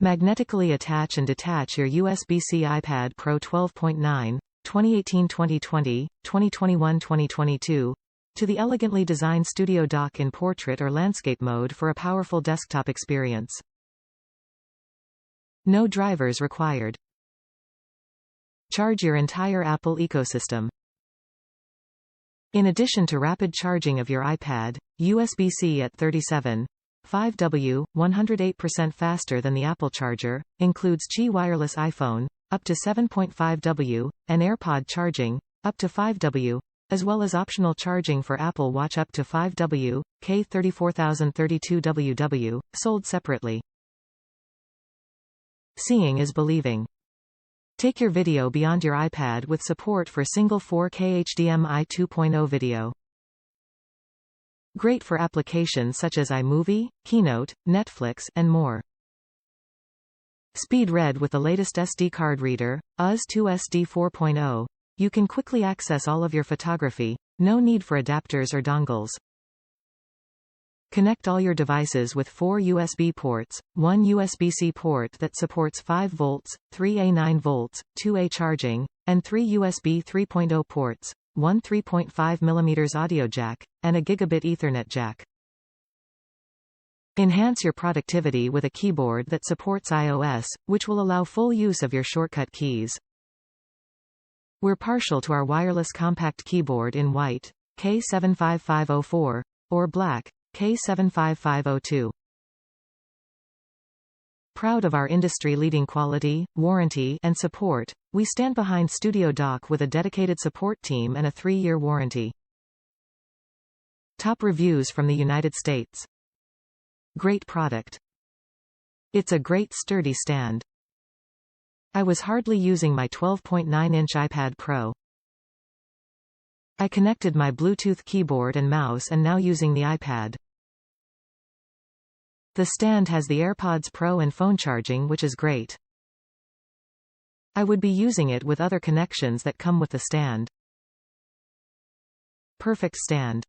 Magnetically attach and detach your USB-C iPad Pro 12.9, 2018-2020, 2021-2022, to the elegantly designed StudioDock in portrait or landscape mode for a powerful desktop experience. No drivers required. Charge your entire Apple ecosystem. In addition to rapid charging of your iPad, USB-C at 37.5W, 108% faster than the Apple charger, includes Qi wireless iPhone, up to 7.5W, and AirPod charging, up to 5W, as well as optional charging for Apple Watch up to 5W, K39160WW, sold separately. Seeing is believing. Take your video beyond your iPad with support for single 4K HDMI 2.0 video. Great for applications such as iMovie, Keynote, Netflix, and more. Speed read with the latest SD card reader, UHS-II SD 4.0. You can quickly access all of your photography, no need for adapters or dongles. Connect all your devices with 4 USB ports, 1 USB-C port that supports 5 volts, 3A 9 volts, 2A charging, and 3 USB 3.0 ports, 1 3.5mm audio jack, and a gigabit Ethernet jack. Enhance your productivity with a keyboard that supports iOS, which will allow full use of your shortcut keys. We're partial to our wireless compact keyboard in white, K75504, or black, K75502. Proud of our industry-leading quality, warranty, and support, we stand behind StudioDock with a dedicated support team and a 3-year warranty. Top reviews from the United States. Great product. It's a great sturdy stand. I was hardly using my 12.9-inch iPad Pro. I connected my Bluetooth keyboard and mouse and now using the iPad. The stand has the AirPods Pro and phone charging, which is great. I would be using it with other connections that come with the stand. Perfect stand.